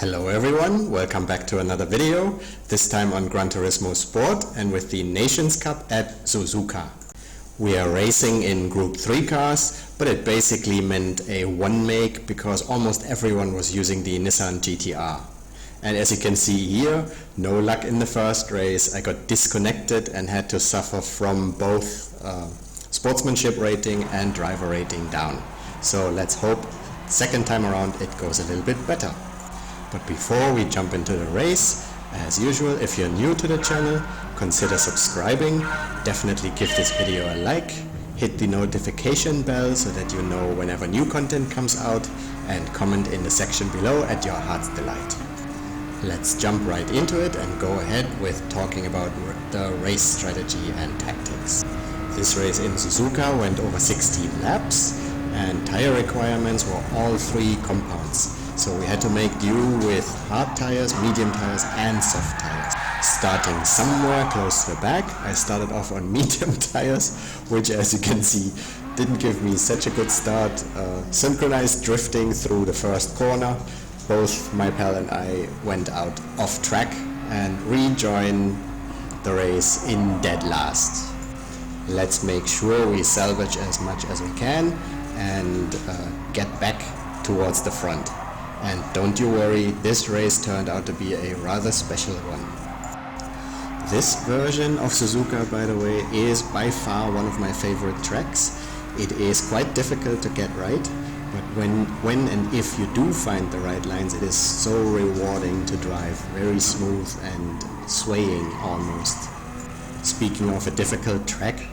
Hello everyone, welcome back to another video, this time on Gran Turismo Sport and with the Nations Cup at Suzuka. We are racing in Group 3 cars, but it basically meant a one make because almost everyone was using the Nissan GTR. And as you can see here, no luck in the first race. I got disconnected and had to suffer from both sportsmanship rating and driver rating down. So let's hope second time around it goes a little bit better. But before we jump into the race, as usual, if you're new to the channel, consider subscribing, definitely give this video a like, hit the notification bell so that you know whenever new content comes out, and comment in the section below at your heart's delight. Let's jump right into it and go ahead with talking about the race strategy and tactics. This race in Suzuka went over 16 laps and tire requirements were all three compounds. So we had to make do with hard tires, medium tires and soft tires. Starting somewhere close to the back, I started off on medium tires, which as you can see didn't give me such a good start. Synchronized drifting through the first corner, both my pal and I went out off track and rejoined the race in dead last. Let's make sure we salvage as much as we can and get back towards the front. And don't you worry, this race turned out to be a rather special one. This version of Suzuka, by the way, is by far one of my favorite tracks. It is quite difficult to get right, but when and if you do find the right lines, it is so rewarding to drive, very smooth and swaying almost. Speaking of a difficult track,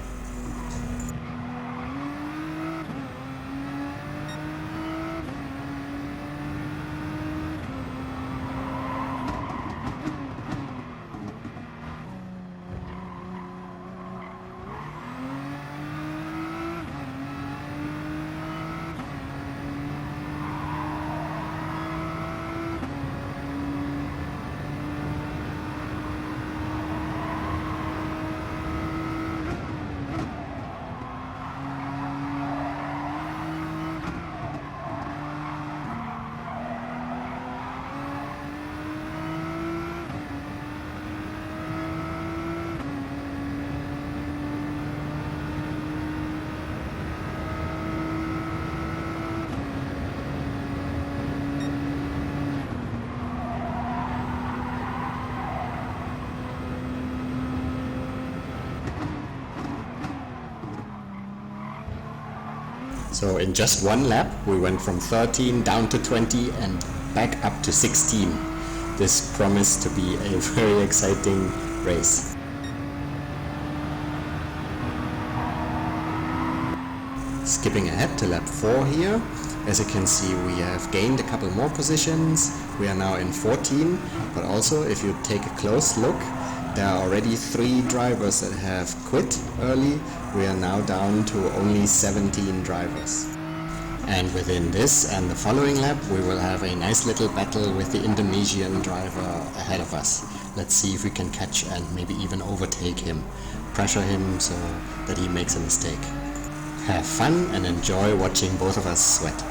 so in just one lap we went from 13 down to 20 and back up to 16. This promised to be a very exciting race. Skipping ahead to lap 4 here, as you can see we have gained a couple more positions. We are now in 14, but also if you take a close look, there are already 3 drivers that have quit early. We are now down to only 17 drivers. And within this and the following lap we will have a nice little battle with the Indonesian driver ahead of us. Let's see if we can catch and maybe even overtake him. Pressure him so that he makes a mistake. Have fun and enjoy watching both of us sweat.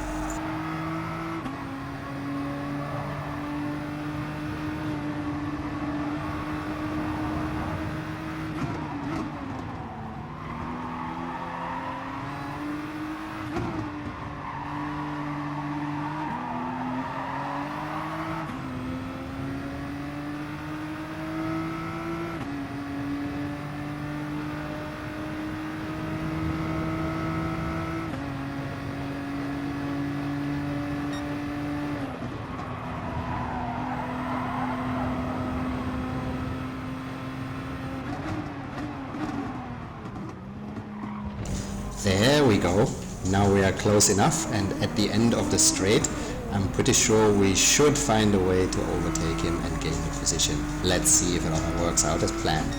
There we go. Now we are close enough and at the end of the straight I'm pretty sure we should find a way to overtake him and gain the position. Let's see if it all works out as planned.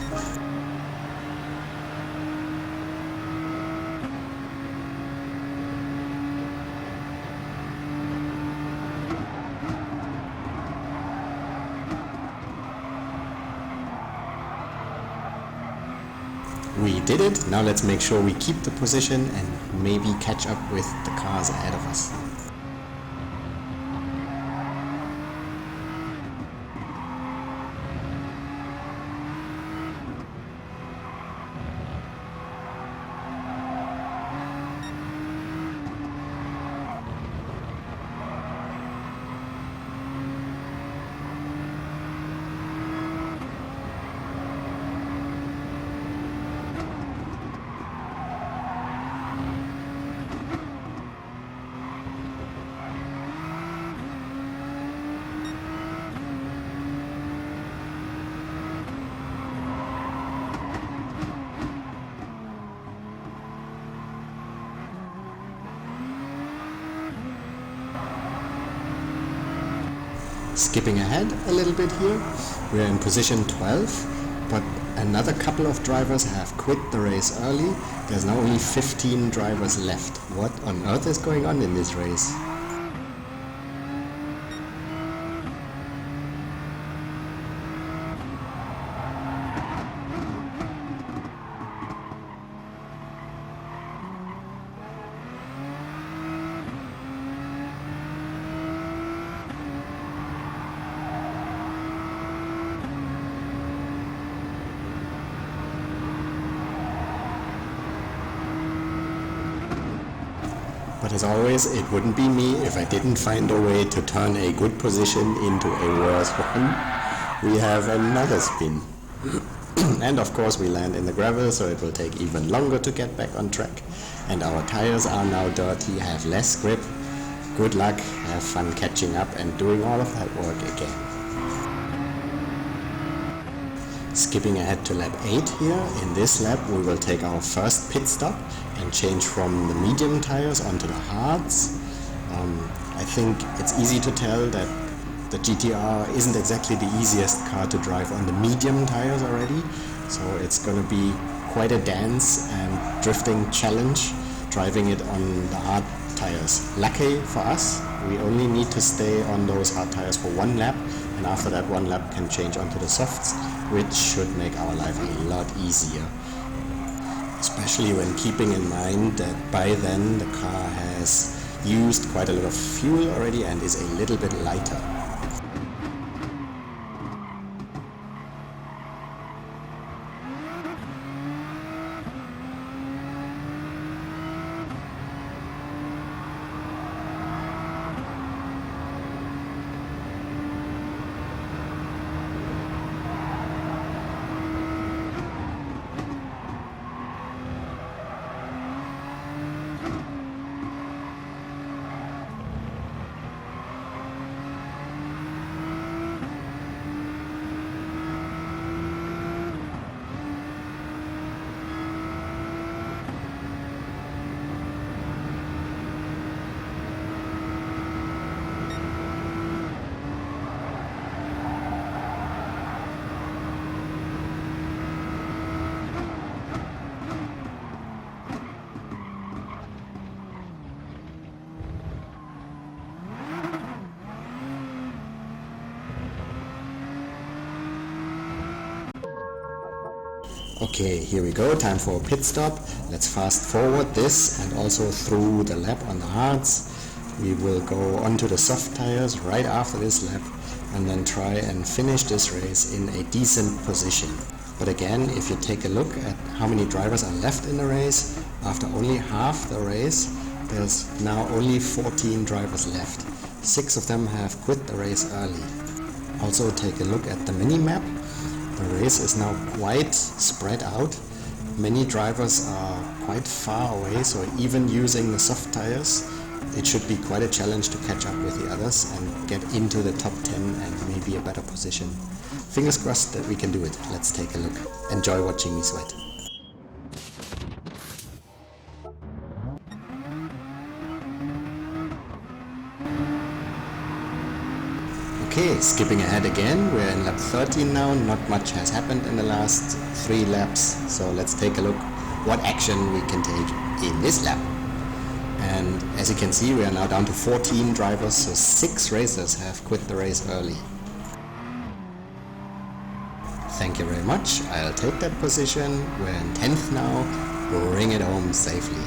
We did it. Now let's make sure we keep the position and maybe catch up with the cars ahead of us. Skipping ahead a little bit here, we're in position 12, but another couple of drivers have quit the race early. There's now only 15 drivers left. What on earth is going on in this race? But as always, it wouldn't be me if I didn't find a way to turn a good position into a worse one. We have another spin. And of course we land in the gravel, so it will take even longer to get back on track. And our tires are now dirty, have less grip. Good luck, have fun catching up and doing all of that work again. Skipping ahead to lap 8 here, in this lap we will take our first pit stop and change from the medium tires onto the hards. I think it's easy to tell that the GTR isn't exactly the easiest car to drive on the medium tires already, so it's gonna be quite a dance and drifting challenge driving it on the hard tires. Lucky for us, we only need to stay on those hard tires for one lap, and after that one lap can change onto the softs, which should make our life a lot easier. Especially when keeping in mind that by then the car has used quite a lot of fuel already and is a little bit lighter. Okay, here we go, time for a pit stop. Let's fast forward this and also through the lap on the hards. We will go onto the soft tires right after this lap and then try and finish this race in a decent position. But again, if you take a look at how many drivers are left in the race, after only half the race, there's now only 14 drivers left. 6 of them have quit the race early. Also take a look at the mini-map. The race is now quite spread out. Many drivers are quite far away, so even using the soft tires, it should be quite a challenge to catch up with the others and get into the top 10 and maybe a better position. Fingers crossed that we can do it. Let's take a look. Enjoy watching me sweat. Okay, skipping ahead again, we're in lap 13 now. Not much has happened in the last 3 laps, so let's take a look what action we can take in this lap. And as you can see, we are now down to 14 drivers, so 6 racers have quit the race early. Thank you very much, I'll take that position. We're in 10th now, bring it home safely.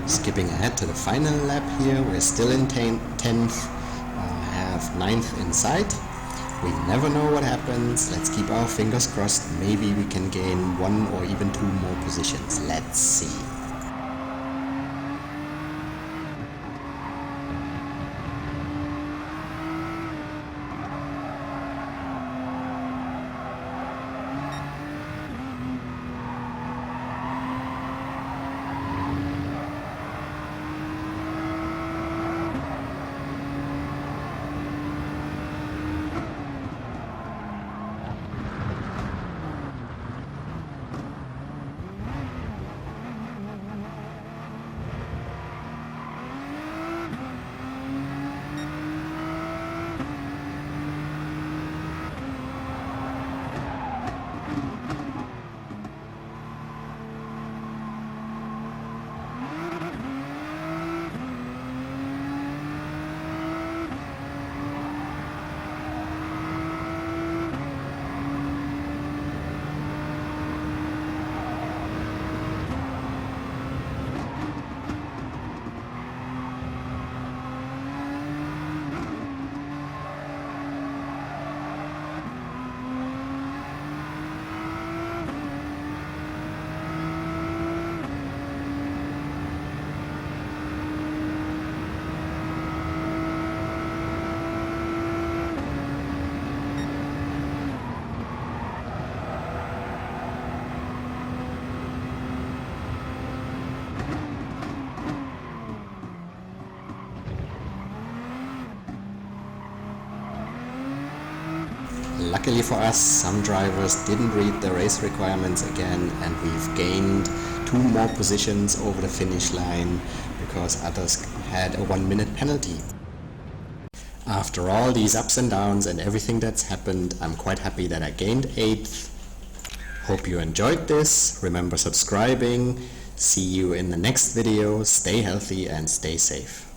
Skipping ahead to the final lap here, we're still in 10th, have 9th in sight. We never know what happens. Let's keep our fingers crossed. Maybe we can gain 1 or even 2 more positions. Let's see. Luckily for us, some drivers didn't read the race requirements again, and we've gained 2 more positions over the finish line because others had a 1-minute penalty. After all these ups and downs and everything that's happened, I'm quite happy that I gained 8th. Hope you enjoyed this. Remember subscribing. See you in the next video. Stay healthy and stay safe.